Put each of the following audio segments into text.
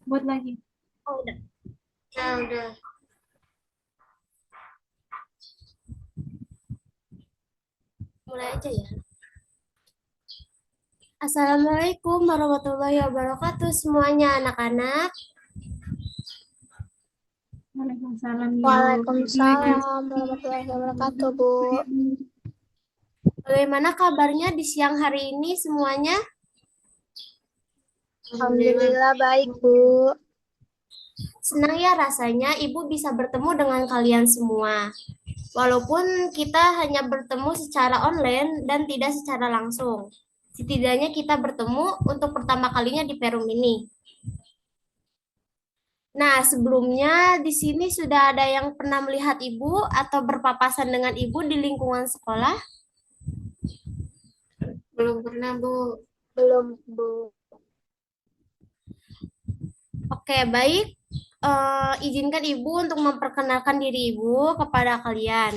buat lagi. Oh, udah. Udah. Mulai aja ya. Assalamualaikum warahmatullahi wabarakatuh semuanya anak-anak. Waalaikumsalam, Ibu. Waalaikumsalam warahmatullahi wabarakatuh, Bu. Bagaimana kabarnya di siang hari ini semuanya? Alhamdulillah baik, Bu. Senang ya rasanya Ibu bisa bertemu dengan kalian semua. Walaupun kita hanya bertemu secara online dan tidak secara langsung. Setidaknya kita bertemu untuk pertama kalinya di Perum ini. Nah, sebelumnya di sini sudah ada yang pernah melihat Ibu atau berpapasan dengan Ibu di lingkungan sekolah? Belum pernah, Bu. Belum, Bu. Oke, baik. Izinkan Ibu untuk memperkenalkan diri Ibu kepada kalian.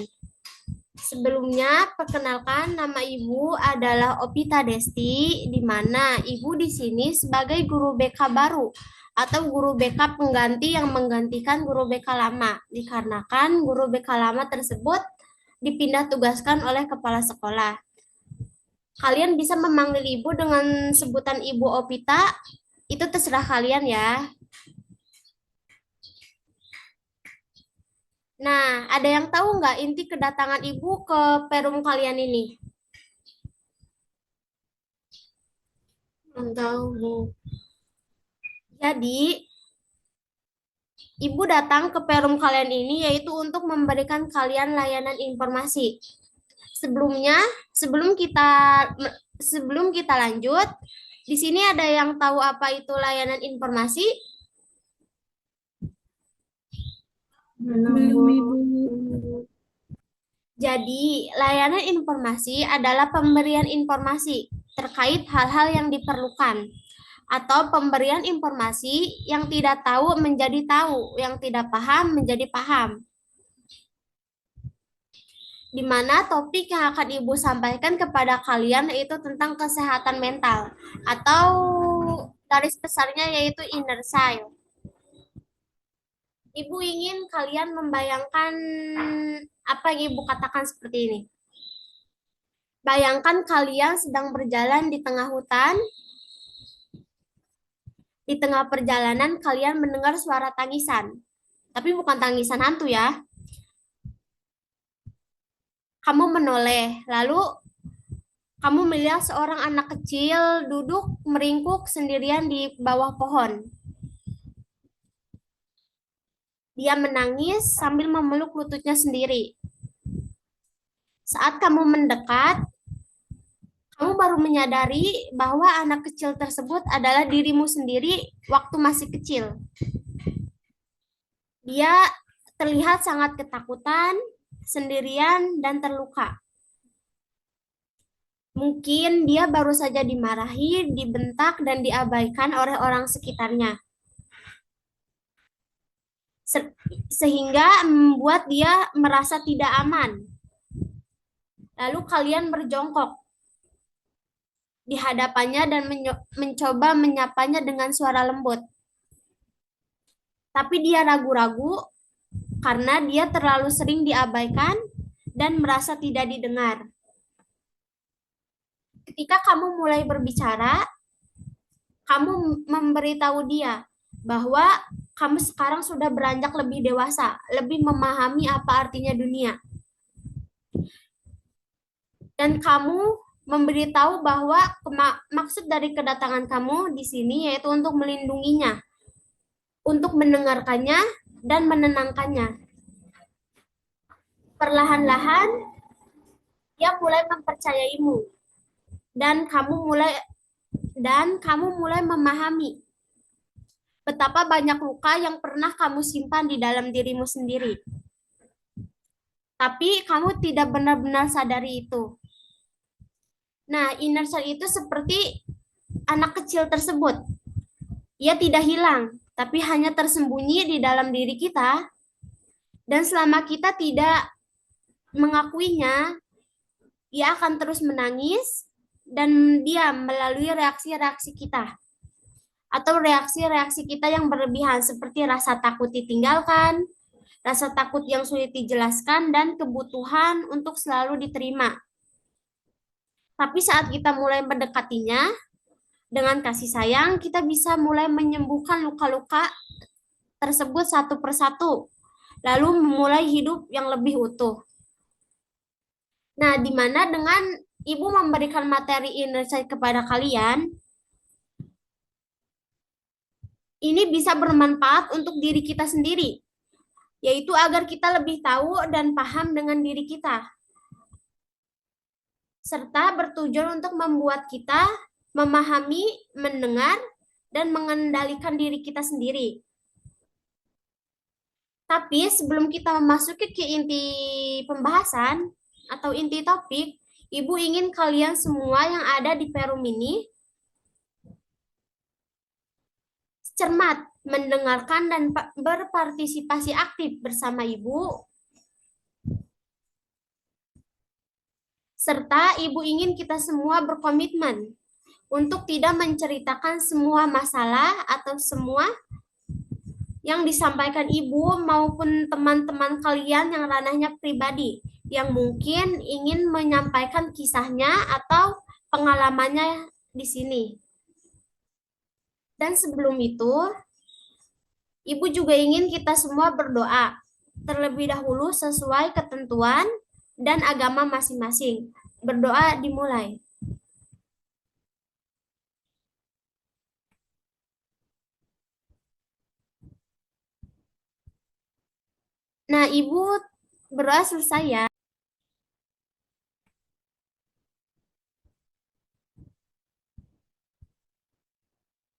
Sebelumnya, perkenalkan nama Ibu adalah Opita Desti, di mana Ibu di sini sebagai guru BK baru atau guru BK pengganti yang menggantikan guru BK lama, dikarenakan guru BK lama tersebut dipindah tugaskan oleh kepala sekolah. Kalian bisa memanggil Ibu dengan sebutan Ibu Opita, itu terserah kalian ya. Nah, ada yang tahu nggak inti kedatangan Ibu ke Perum kalian ini? Belum tahu, Bu. Jadi, Ibu datang ke Perum kalian ini yaitu untuk memberikan kalian layanan informasi. Sebelumnya, sebelum kita lanjut, di sini ada yang tahu apa itu layanan informasi? Belum, Ibu. Jadi, layanan informasi adalah pemberian informasi terkait hal-hal yang diperlukan atau pemberian informasi yang tidak tahu menjadi tahu, yang tidak paham menjadi paham. Di mana topik yang akan Ibu sampaikan kepada kalian yaitu tentang kesehatan mental atau garis besarnya yaitu inner child. Ibu ingin kalian membayangkan apa yang Ibu katakan seperti ini. Bayangkan kalian sedang berjalan di tengah hutan. Di tengah perjalanan kalian mendengar suara tangisan. Tapi bukan tangisan hantu ya. Kamu menoleh, lalu kamu melihat seorang anak kecil duduk meringkuk sendirian di bawah pohon. Dia menangis sambil memeluk lututnya sendiri. Saat kamu mendekat, kamu baru menyadari bahwa anak kecil tersebut adalah dirimu sendiri waktu masih kecil. Dia terlihat sangat ketakutan, sendirian, dan terluka. Mungkin dia baru saja dimarahi, dibentak, dan diabaikan oleh orang sekitarnya. Sehingga membuat dia merasa tidak aman. Lalu kalian berjongkok di hadapannya dan mencoba menyapanya dengan suara lembut. Tapi dia ragu-ragu karena dia terlalu sering diabaikan dan merasa tidak didengar. Ketika kamu mulai berbicara, kamu memberitahu dia bahwa kamu sekarang sudah beranjak lebih dewasa, lebih memahami apa artinya dunia. Dan kamu memberitahu bahwa maksud dari kedatangan kamu di sini yaitu untuk melindunginya, untuk mendengarkannya dan menenangkannya. Perlahan-lahan dia mulai mempercayaimu dan kamu mulai memahami betapa banyak luka yang pernah kamu simpan di dalam dirimu sendiri. Tapi kamu tidak benar-benar sadari itu. Nah, inner child itu seperti anak kecil tersebut. Ia tidak hilang, tapi hanya tersembunyi di dalam diri kita. Dan selama kita tidak mengakuinya, ia akan terus menangis dan diam melalui reaksi-reaksi kita. atau reaksi-reaksi kita yang berlebihan seperti rasa takut ditinggalkan, rasa takut yang sulit dijelaskan, dan kebutuhan untuk selalu diterima. Tapi saat kita mulai mendekatinya dengan kasih sayang, kita bisa mulai menyembuhkan luka-luka tersebut satu persatu, lalu memulai hidup yang lebih utuh. Nah, di mana dengan Ibu memberikan materi inner child kepada kalian, ini bisa bermanfaat untuk diri kita sendiri, yaitu agar kita lebih tahu dan paham dengan diri kita, serta bertujuan untuk membuat kita memahami, mendengar, dan mengendalikan diri kita sendiri. Tapi sebelum kita memasuki ke inti pembahasan atau inti topik, Ibu ingin kalian semua yang ada di Perum ini cermat, mendengarkan, dan berpartisipasi aktif bersama Ibu. Serta Ibu ingin kita semua berkomitmen untuk tidak menceritakan semua masalah atau semua yang disampaikan Ibu maupun teman-teman kalian yang ranahnya pribadi, yang mungkin ingin menyampaikan kisahnya atau pengalamannya di sini. Dan sebelum itu, Ibu juga ingin kita semua berdoa, terlebih dahulu sesuai ketentuan dan agama masing-masing. Berdoa dimulai. Nah, Ibu berdoa selesai ya.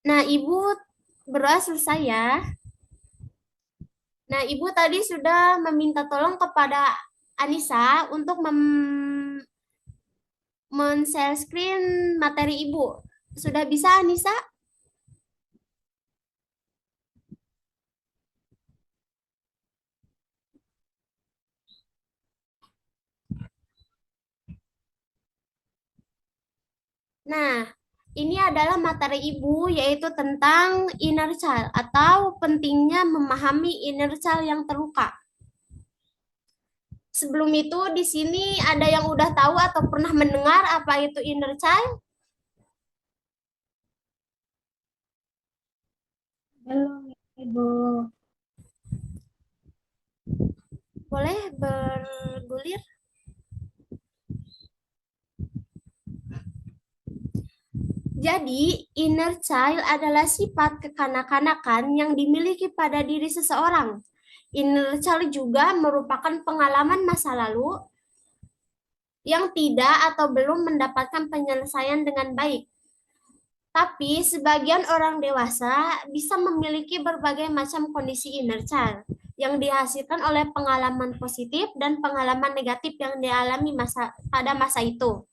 Nah, Ibu berdoa selesai ya. Nah, Ibu tadi sudah meminta tolong kepada Anissa untuk men-share screen materi Ibu. Sudah bisa, Anissa? Nah, ini adalah materi Ibu, yaitu tentang inner child atau pentingnya memahami inner child yang terluka. Sebelum itu, di sini ada yang udah tahu atau pernah mendengar apa itu inner child? Belum, Ibu. Boleh bergulir? Jadi, inner child adalah sifat kekanak-kanakan yang dimiliki pada diri seseorang. Inner child juga merupakan pengalaman masa lalu yang tidak atau belum mendapatkan penyelesaian dengan baik. Tapi sebagian orang dewasa bisa memiliki berbagai macam kondisi inner child yang dihasilkan oleh pengalaman positif dan pengalaman negatif yang dialami pada masa itu.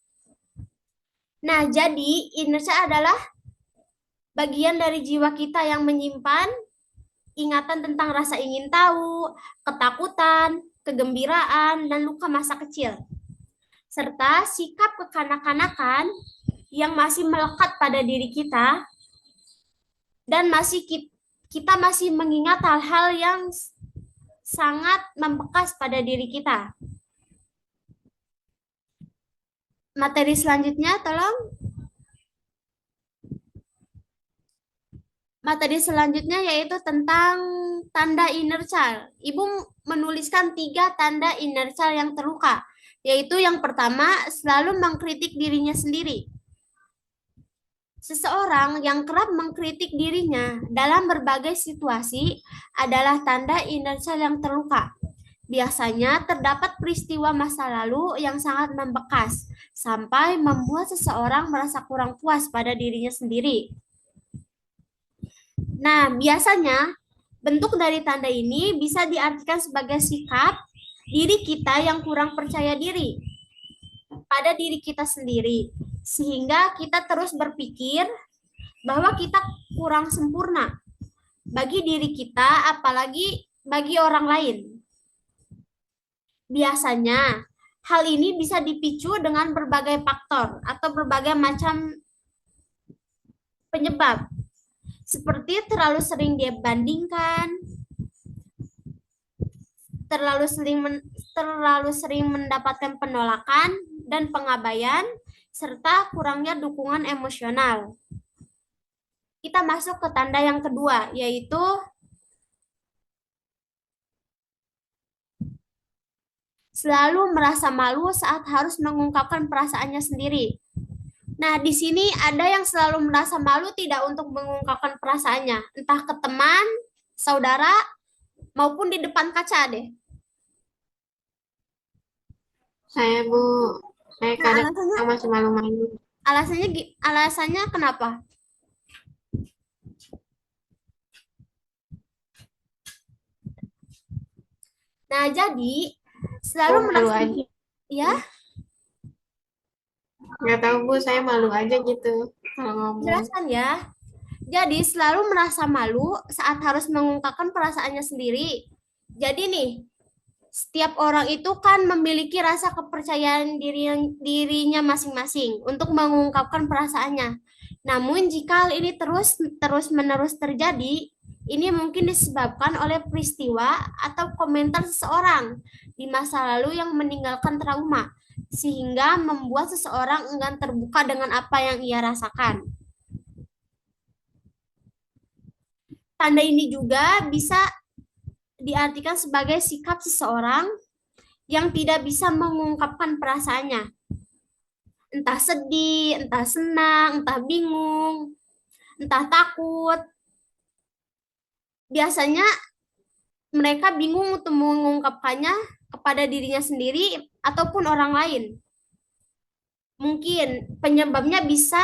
Nah, jadi inner child adalah bagian dari jiwa kita yang menyimpan ingatan tentang rasa ingin tahu, ketakutan, kegembiraan, dan luka masa kecil. Serta sikap kekanak-kanakan yang masih melekat pada diri kita dan kita masih mengingat hal-hal yang sangat membekas pada diri kita. Materi selanjutnya, tolong. Materi selanjutnya yaitu tentang tanda inner child. Ibu menuliskan 3 tanda inner child yang terluka, yaitu yang pertama, selalu mengkritik dirinya sendiri. Seseorang yang kerap mengkritik dirinya dalam berbagai situasi adalah tanda inner child yang terluka. Biasanya terdapat peristiwa masa lalu yang sangat membekas, sampai membuat seseorang merasa kurang puas pada dirinya sendiri. Nah, biasanya bentuk dari tanda ini bisa diartikan sebagai sikap diri kita yang kurang percaya diri pada diri kita sendiri, sehingga kita terus berpikir bahwa kita kurang sempurna bagi diri kita, apalagi bagi orang lain. Biasanya, hal ini bisa dipicu dengan berbagai faktor atau berbagai macam penyebab, seperti terlalu sering dia bandingkan, terlalu sering mendapatkan penolakan dan pengabaian, serta kurangnya dukungan emosional. Kita masuk ke tanda yang kedua, yaitu selalu merasa malu saat harus mengungkapkan perasaannya sendiri. Nah, di sini ada yang selalu merasa malu tidak untuk mengungkapkan perasaannya, entah ke teman, saudara, maupun di depan kaca deh. Saya, Bu. Saya Nah, kadang alasannya, masih malu-malu. alasannya kenapa? Nah, jadi selalu Oh, malu merasa, aja. ya, Nggak tahu, Bu. Saya malu aja gitu kalau ngomong. jelaskan ya. Jadi selalu merasa malu saat harus mengungkapkan perasaannya sendiri. Jadi nih, setiap orang itu kan memiliki rasa kepercayaan dirinya masing-masing untuk mengungkapkan perasaannya. Namun jika hal ini terus-menerus terjadi, ini mungkin disebabkan oleh peristiwa atau komentar seseorang di masa lalu yang meninggalkan trauma, sehingga membuat seseorang enggan terbuka dengan apa yang ia rasakan. Tanda ini juga bisa diartikan sebagai sikap seseorang yang tidak bisa mengungkapkan perasaannya. Entah sedih, entah senang, entah bingung, entah takut. Biasanya mereka bingung untuk mengungkapkannya kepada dirinya sendiri ataupun orang lain. Mungkin penyebabnya bisa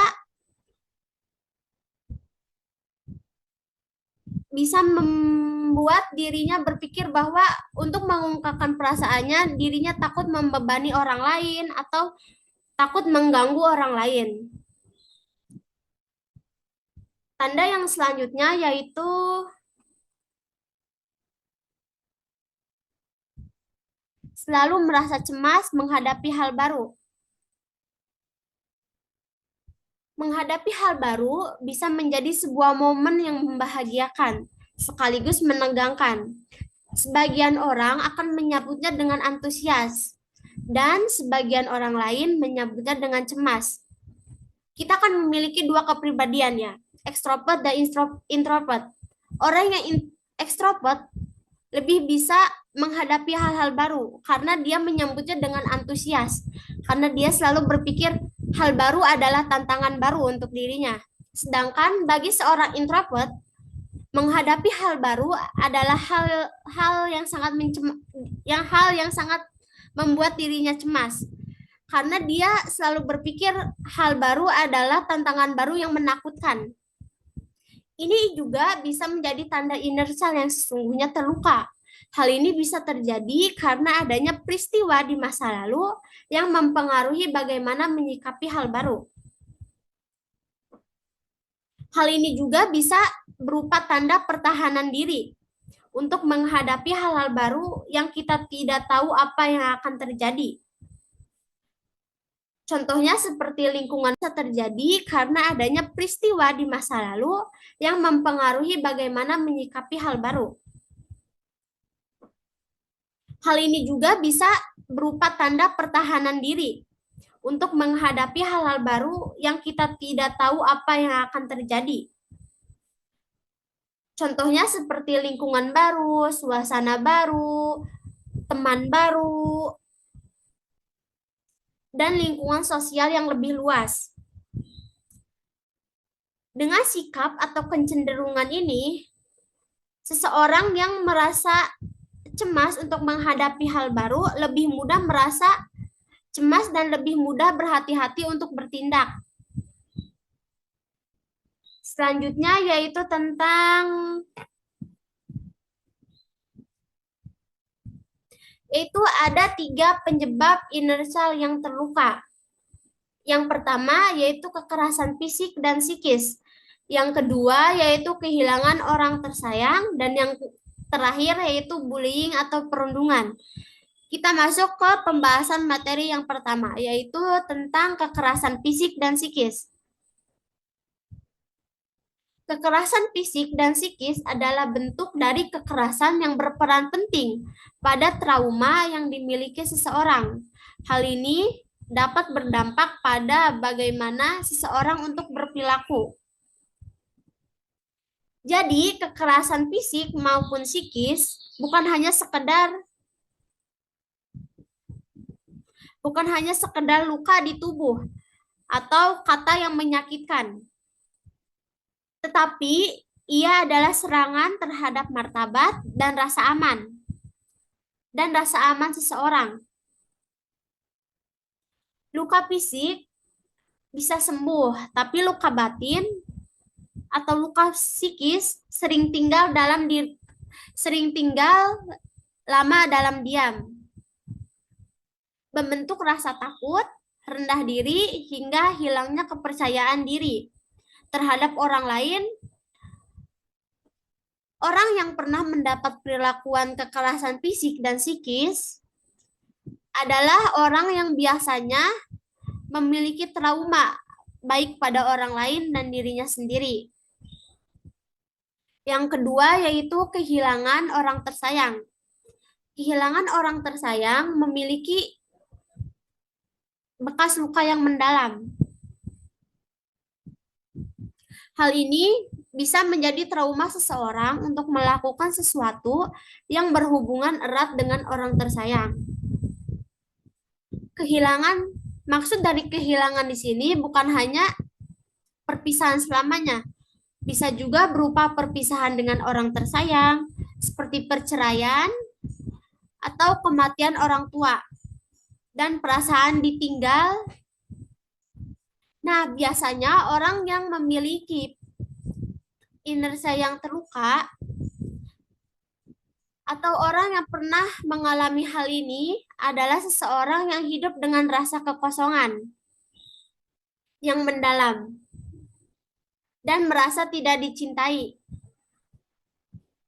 membuat dirinya berpikir bahwa untuk mengungkapkan perasaannya, dirinya takut membebani orang lain atau takut mengganggu orang lain. Tanda yang selanjutnya yaitu selalu merasa cemas menghadapi hal baru. Menghadapi hal baru bisa menjadi sebuah momen yang membahagiakan, sekaligus menegangkan. Sebagian orang akan menyambutnya dengan antusias, dan sebagian orang lain menyambutnya dengan cemas. Kita akan memiliki dua kepribadian ya, ekstrovert dan introvert. Orang yang ekstrovert lebih bisa menghadapi hal-hal baru karena dia menyambutnya dengan antusias, karena dia selalu berpikir hal baru adalah tantangan baru untuk dirinya. Sedangkan bagi seorang introvert, menghadapi hal baru adalah hal yang sangat membuat dirinya cemas. Karena dia selalu berpikir hal baru adalah tantangan baru yang menakutkan. Ini juga bisa menjadi tanda inner child yang sesungguhnya terluka. Hal ini bisa terjadi karena adanya peristiwa di masa lalu yang mempengaruhi bagaimana menyikapi hal baru. Hal ini juga bisa berupa tanda pertahanan diri untuk menghadapi hal-hal baru yang kita tidak tahu apa yang akan terjadi. Contohnya seperti lingkungan bisa terjadi karena adanya peristiwa di masa lalu yang mempengaruhi bagaimana menyikapi hal baru. Hal ini juga bisa berupa tanda pertahanan diri untuk menghadapi hal-hal baru yang kita tidak tahu apa yang akan terjadi. Contohnya seperti lingkungan baru, suasana baru, teman baru, dan lingkungan sosial yang lebih luas. Dengan sikap atau kecenderungan ini, seseorang yang merasa cemas untuk menghadapi hal baru lebih mudah merasa cemas dan lebih mudah berhati-hati untuk bertindak. Selanjutnya yaitu tentang ada 3 penyebab inner child yang terluka. Yang pertama yaitu kekerasan fisik dan psikis. Yang kedua yaitu kehilangan orang tersayang, dan yang terakhir yaitu bullying atau perundungan. Kita masuk ke pembahasan materi yang pertama, yaitu tentang kekerasan fisik dan psikis. Kekerasan fisik dan psikis adalah bentuk dari kekerasan yang berperan penting pada trauma yang dimiliki seseorang. Hal ini dapat berdampak pada bagaimana seseorang untuk berperilaku. Jadi, kekerasan fisik maupun psikis bukan hanya sekedar luka di tubuh atau kata yang menyakitkan, tetapi ia adalah serangan terhadap martabat dan rasa aman seseorang. Luka fisik bisa sembuh, tapi luka batin atau luka psikis sering tinggal lama dalam diam, membentuk rasa takut, rendah diri, hingga hilangnya kepercayaan diri terhadap orang lain. Orang yang pernah mendapat perlakuan kekerasan fisik dan psikis adalah orang yang biasanya memiliki trauma baik pada orang lain dan dirinya sendiri. Yang kedua yaitu kehilangan orang tersayang. Kehilangan orang tersayang memiliki bekas luka yang mendalam. Hal ini bisa menjadi trauma seseorang untuk melakukan sesuatu yang berhubungan erat dengan orang tersayang. Maksud dari kehilangan di sini bukan hanya perpisahan selamanya, bisa juga berupa perpisahan dengan orang tersayang, seperti perceraian atau kematian orang tua, dan perasaan ditinggal. Nah, biasanya orang yang memiliki inersia yang terluka atau orang yang pernah mengalami hal ini adalah seseorang yang hidup dengan rasa kekosongan yang mendalam dan merasa tidak dicintai.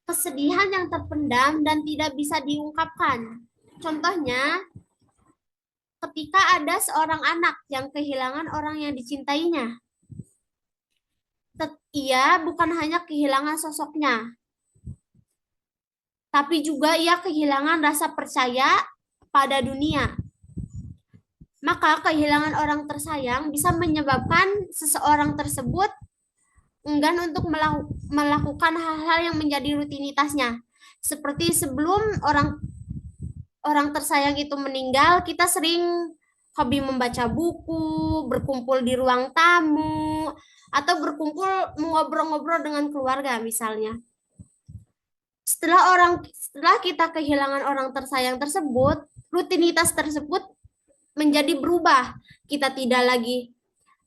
Kesedihan yang terpendam dan tidak bisa diungkapkan. Contohnya, ketika ada seorang anak yang kehilangan orang yang dicintainya. Ia bukan hanya kehilangan sosoknya, tapi juga ia kehilangan rasa percaya pada dunia. Maka kehilangan orang tersayang bisa menyebabkan seseorang tersebut enggan untuk melakukan hal-hal yang menjadi rutinitasnya. Seperti sebelum orang tersayang itu meninggal, kita sering hobi membaca buku, berkumpul di ruang tamu, atau berkumpul mengobrol-ngobrol dengan keluarga misalnya. Setelah kita kehilangan orang tersayang tersebut, rutinitas tersebut menjadi berubah. Kita tidak lagi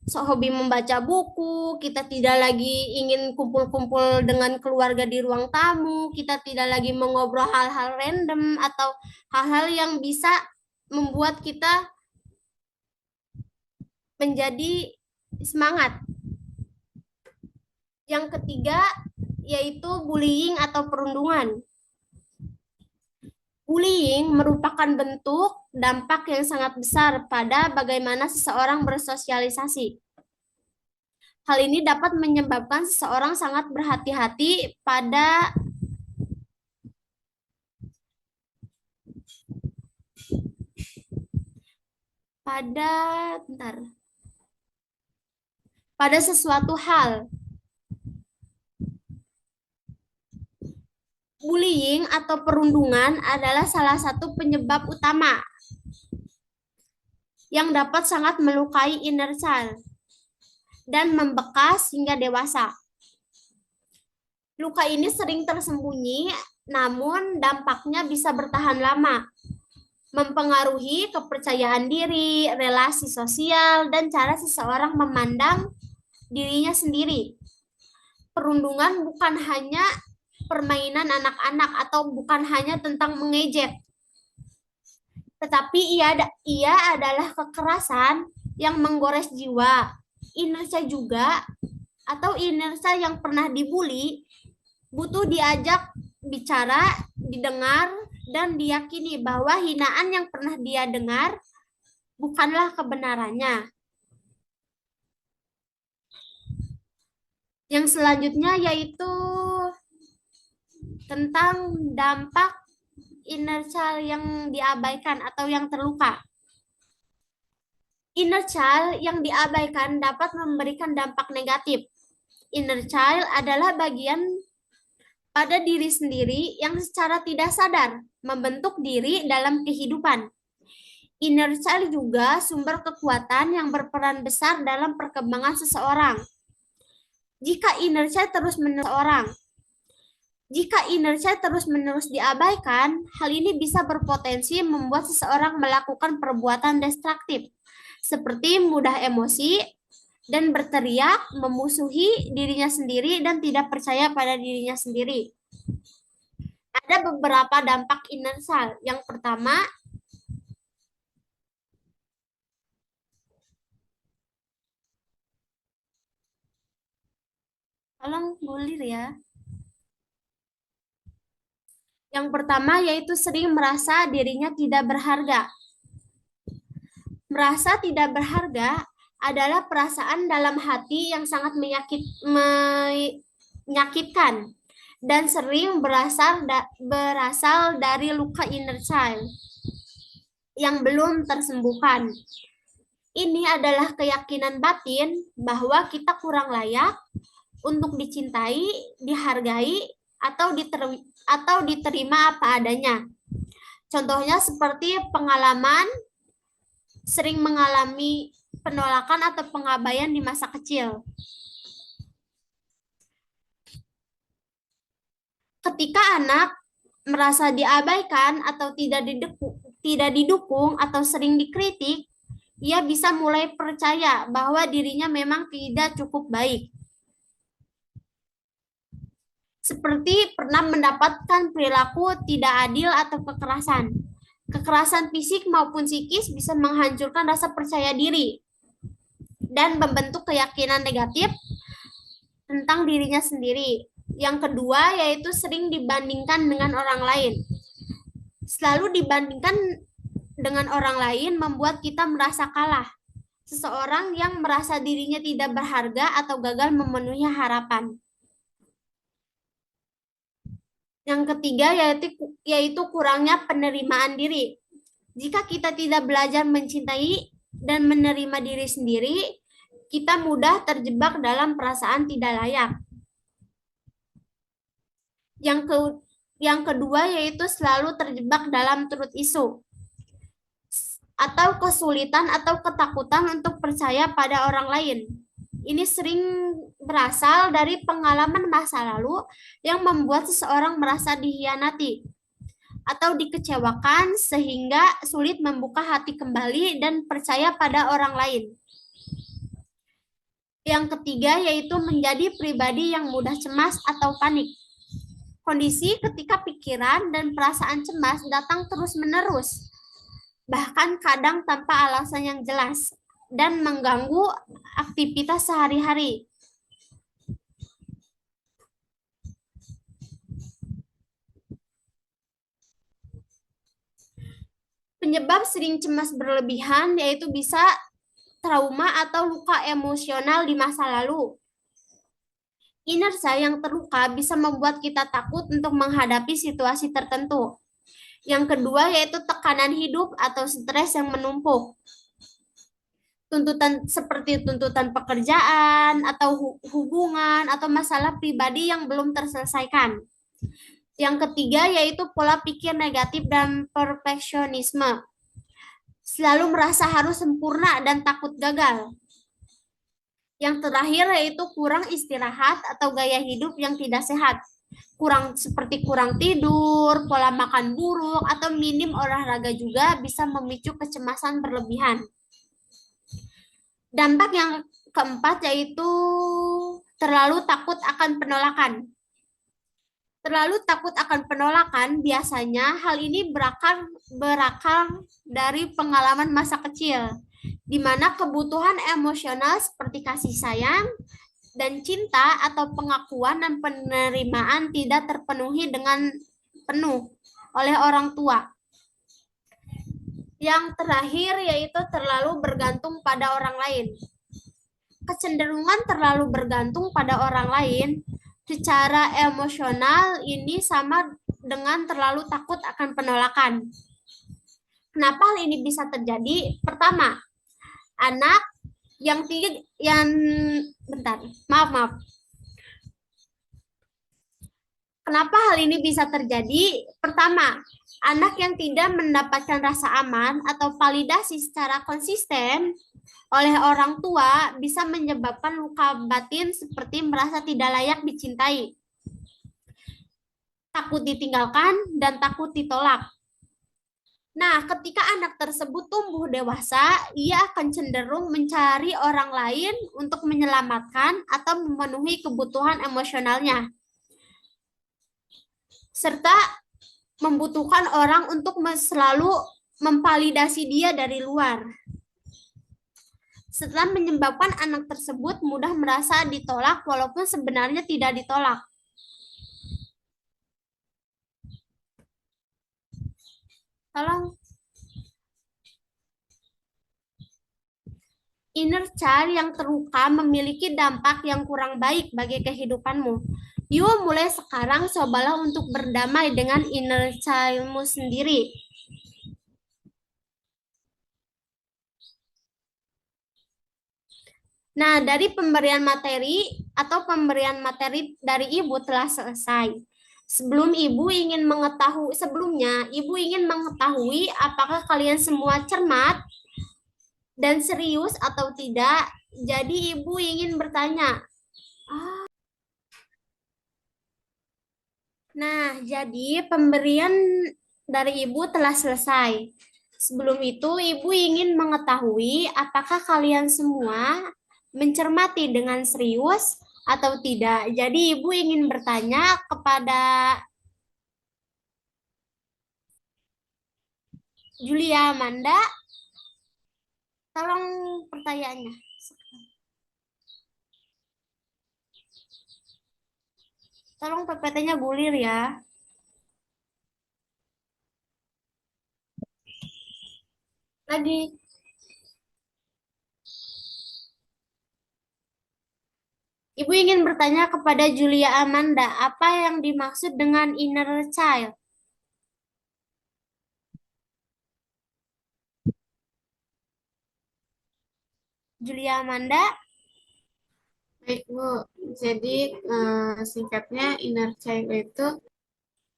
hobi membaca buku, kita tidak lagi ingin kumpul-kumpul dengan keluarga di ruang tamu, kita tidak lagi mengobrol hal-hal random atau hal-hal yang bisa membuat kita menjadi semangat. Yang ketiga yaitu bullying atau perundungan. Bullying merupakan bentuk dampak yang sangat besar pada bagaimana seseorang bersosialisasi. Hal ini dapat menyebabkan seseorang sangat berhati-hati pada sesuatu hal. Bullying atau perundungan adalah salah satu penyebab utama yang dapat sangat melukai inner child dan membekas hingga dewasa. Luka ini sering tersembunyi, namun dampaknya bisa bertahan lama, mempengaruhi kepercayaan diri, relasi sosial, dan cara seseorang memandang dirinya sendiri. Perundungan bukan hanya permainan anak-anak atau bukan hanya tentang mengejek, tetapi ia adalah kekerasan yang menggores jiwa. Inersia juga atau inersia yang pernah dibully butuh diajak bicara, didengar, dan diyakini bahwa hinaan yang pernah dia dengar bukanlah kebenarannya. Yang selanjutnya yaitu tentang dampak inner child yang diabaikan atau yang terluka. Inner child yang diabaikan dapat memberikan dampak negatif. Inner child adalah bagian pada diri sendiri yang secara tidak sadar membentuk diri dalam kehidupan. Inner child juga sumber kekuatan yang berperan besar dalam perkembangan seseorang. Jika inner child terus-menerus diabaikan, hal ini bisa berpotensi membuat seseorang melakukan perbuatan destruktif, seperti mudah emosi dan berteriak, memusuhi dirinya sendiri, dan tidak percaya pada dirinya sendiri. Ada beberapa dampak inner child. Yang pertama, tolong bulir ya. Yang pertama yaitu sering merasa dirinya tidak berharga. Merasa tidak berharga adalah perasaan dalam hati yang sangat menyakitkan dan sering berasal dari luka inner child yang belum tersembuhkan. Ini adalah keyakinan batin bahwa kita kurang layak untuk dicintai, dihargai, atau diterima apa adanya. Contohnya seperti pengalaman sering mengalami penolakan atau pengabaian di masa kecil. Ketika anak merasa diabaikan atau tidak didukung atau sering dikritik, ia bisa mulai percaya bahwa dirinya memang tidak cukup baik. Seperti pernah mendapatkan perilaku tidak adil atau kekerasan. Kekerasan fisik maupun psikis bisa menghancurkan rasa percaya diri dan membentuk keyakinan negatif tentang dirinya sendiri. Yang kedua yaitu sering dibandingkan dengan orang lain. Selalu dibandingkan dengan orang lain membuat kita merasa kalah. Seseorang yang merasa dirinya tidak berharga atau gagal memenuhi harapan. Yang ketiga yaitu kurangnya penerimaan diri. Jika kita tidak belajar mencintai dan menerima diri sendiri, kita mudah terjebak dalam perasaan tidak layak. Yang kedua yaitu selalu terjebak dalam truth issue atau kesulitan atau ketakutan untuk percaya pada orang lain. Ini sering berasal dari pengalaman masa lalu yang membuat seseorang merasa dihianati atau dikecewakan sehingga sulit membuka hati kembali dan percaya pada orang lain. Yang ketiga yaitu menjadi pribadi yang mudah cemas atau panik. Kondisi ketika pikiran dan perasaan cemas datang terus-menerus, bahkan kadang tanpa alasan yang jelas, dan mengganggu aktivitas sehari-hari. Penyebab sering cemas berlebihan yaitu bisa trauma atau luka emosional di masa lalu. Inner child yang terluka bisa membuat kita takut untuk menghadapi situasi tertentu. Yang kedua yaitu tekanan hidup atau stres yang menumpuk. Seperti tuntutan pekerjaan atau hubungan atau masalah pribadi yang belum terselesaikan. Yang ketiga yaitu pola pikir negatif dan perfeksionisme. Selalu merasa harus sempurna dan takut gagal. Yang terakhir yaitu kurang istirahat atau gaya hidup yang tidak sehat. Seperti kurang tidur, pola makan buruk, atau minim olahraga juga bisa memicu kecemasan berlebihan. Dampak yang keempat yaitu terlalu takut akan penolakan. Terlalu takut akan penolakan biasanya hal ini berakar dari pengalaman masa kecil, di mana kebutuhan emosional seperti kasih sayang dan cinta atau pengakuan dan penerimaan tidak terpenuhi dengan penuh oleh orang tua. Yang terakhir yaitu terlalu bergantung pada orang lain. kecenderungan terlalu bergantung pada orang lain secara emosional ini sama dengan terlalu takut akan penolakan. Kenapa hal ini bisa terjadi? Pertama, anak yang tinggi yang bentar, maaf. Kenapa hal ini bisa terjadi? Pertama, anak yang tidak mendapatkan rasa aman atau validasi secara konsisten oleh orang tua bisa menyebabkan luka batin seperti merasa tidak layak dicintai, takut ditinggalkan, dan takut ditolak. Nah, ketika anak tersebut tumbuh dewasa, ia akan cenderung mencari orang lain untuk menyelamatkan atau memenuhi kebutuhan emosionalnya, serta membutuhkan orang untuk selalu memvalidasi dia dari luar. Setelah menyebabkan anak tersebut mudah merasa ditolak walaupun sebenarnya tidak ditolak. Tolong. Inner child yang terluka memiliki dampak yang kurang baik bagi kehidupanmu. Yuk mulai sekarang cobalah untuk berdamai dengan inner child-mu sendiri. Nah, dari pemberian materi atau pemberian materi dari ibu telah selesai. Sebelumnya, ibu ingin mengetahui apakah kalian semua cermat dan serius atau tidak. Jadi ibu ingin bertanya. Nah, jadi pemberian dari ibu telah selesai. Sebelum itu, ibu ingin mengetahui apakah kalian semua mencermati dengan serius atau tidak. Jadi ibu ingin bertanya kepada Julia Amanda. Tolong pertanyaannya. Tolong PPT-nya gulir ya. Lagi. Ibu ingin bertanya kepada Julia Amanda, apa yang dimaksud dengan inner child? Julia Amanda? Baik, Bu. Jadi, singkatnya inner child itu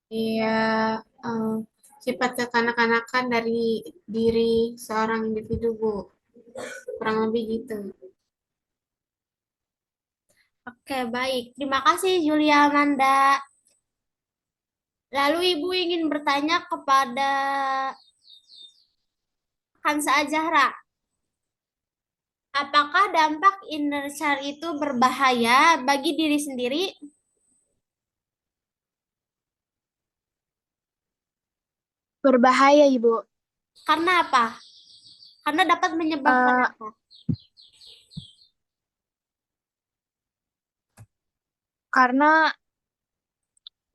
ya sifat kekanak-kanakan dari diri seorang individu, Bu. Kurang lebih gitu. Oke, baik. Terima kasih Julia Amanda. Lalu Ibu ingin bertanya kepada Kansa Azahra. Apakah dampak inner child itu berbahaya bagi diri sendiri? Berbahaya, Ibu. Karena apa? Karena dapat menyebabkan apa? Karena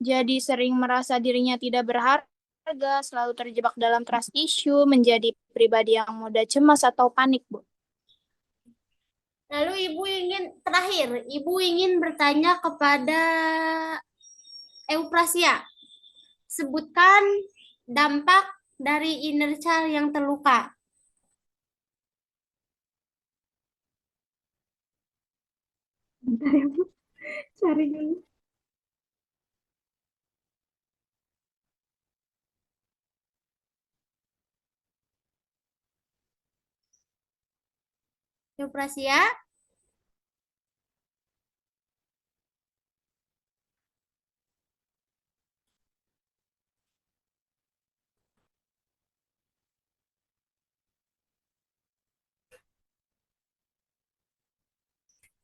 jadi sering merasa dirinya tidak berharga, selalu terjebak dalam trust issue, menjadi pribadi yang mudah cemas atau panik, Bu. Lalu Ibu ingin bertanya kepada Euprasia. Sebutkan dampak dari inner child yang terluka. Bentar ya, Bu. Cari dulu. Euprasia?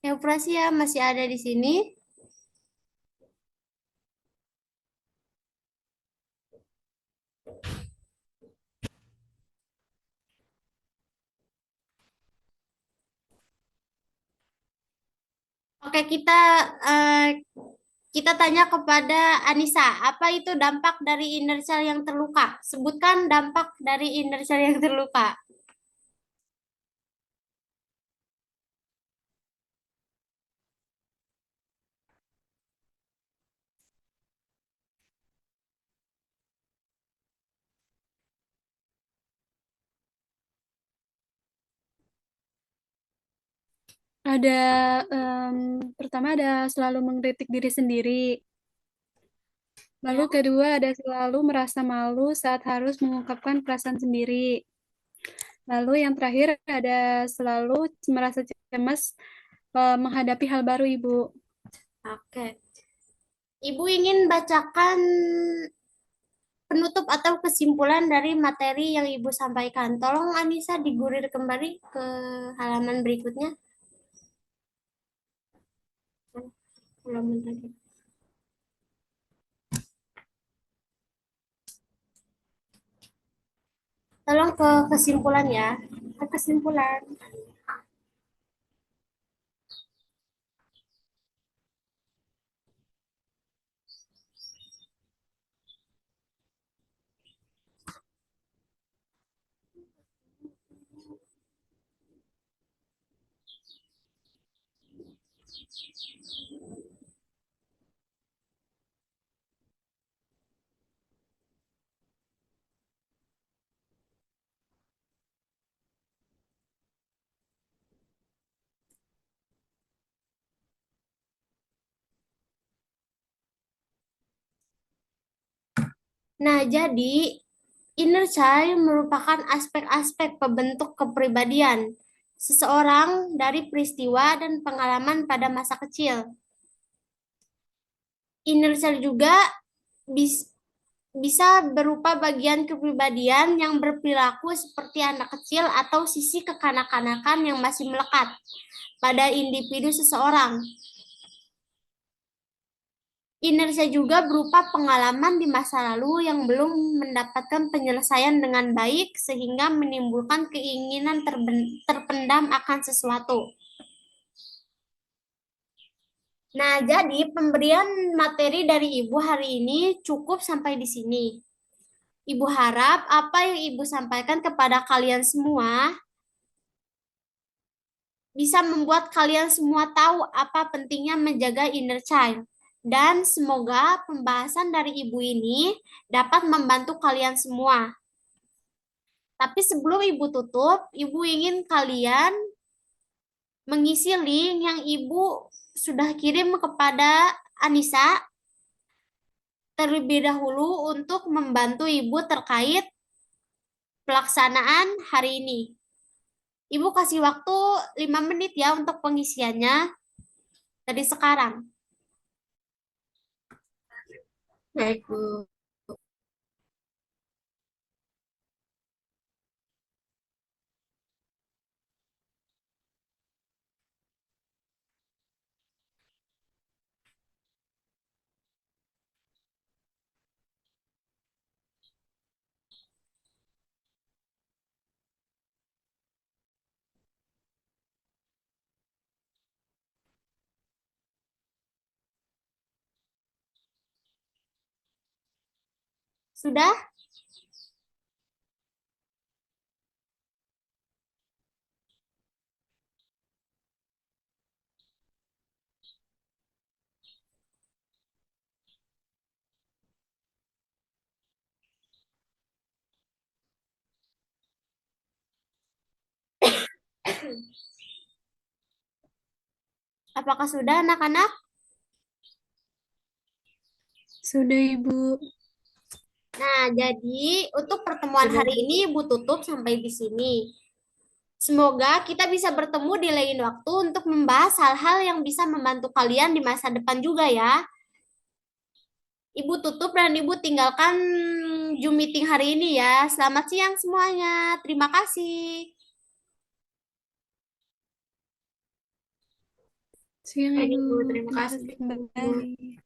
Euprasia masih ada di sini? Oke, kita tanya kepada Anissa, apa itu dampak dari inner child yang terluka? Sebutkan dampak dari inner child yang terluka. Ada pertama ada selalu mengkritik diri sendiri. Lalu kedua ada selalu merasa malu saat harus mengungkapkan perasaan sendiri. Lalu yang terakhir ada selalu merasa cemas menghadapi hal baru, Ibu. Oke. Ibu ingin bacakan penutup atau kesimpulan dari materi yang Ibu sampaikan. Tolong Anissa digurir kembali ke halaman berikutnya. Halaman tadi. Tolong ke kesimpulan ya. Ke kesimpulan. Nah, jadi inner child merupakan aspek-aspek pembentuk kepribadian seseorang dari peristiwa dan pengalaman pada masa kecil. Inner child juga bisa berupa bagian kepribadian yang berperilaku seperti anak kecil atau sisi kekanak-kanakan yang masih melekat pada individu seseorang. Inersia juga berupa pengalaman di masa lalu yang belum mendapatkan penyelesaian dengan baik sehingga menimbulkan keinginan terpendam akan sesuatu. Nah, jadi pemberian materi dari Ibu hari ini cukup sampai di sini. Ibu harap apa yang Ibu sampaikan kepada kalian semua bisa membuat kalian semua tahu apa pentingnya menjaga inner child. Dan semoga pembahasan dari Ibu ini dapat membantu kalian semua. Tapi sebelum Ibu tutup, Ibu ingin kalian mengisi link yang Ibu sudah kirim kepada Anissa terlebih dahulu untuk membantu Ibu terkait pelaksanaan hari ini. Ibu kasih waktu 5 menit ya untuk pengisiannya dari sekarang. Baik, Bu. Sudah? Apakah sudah anak-anak? Sudah, Ibu. Nah, jadi untuk pertemuan hari ini Ibu tutup sampai di sini. Semoga kita bisa bertemu di lain waktu untuk membahas hal-hal yang bisa membantu kalian di masa depan juga ya. Ibu tutup dan Ibu tinggalkan Zoom meeting hari ini ya. Selamat siang semuanya. Terima kasih. Siang, Baik, Ibu. Bu. Terima kasih, Bu. kembali.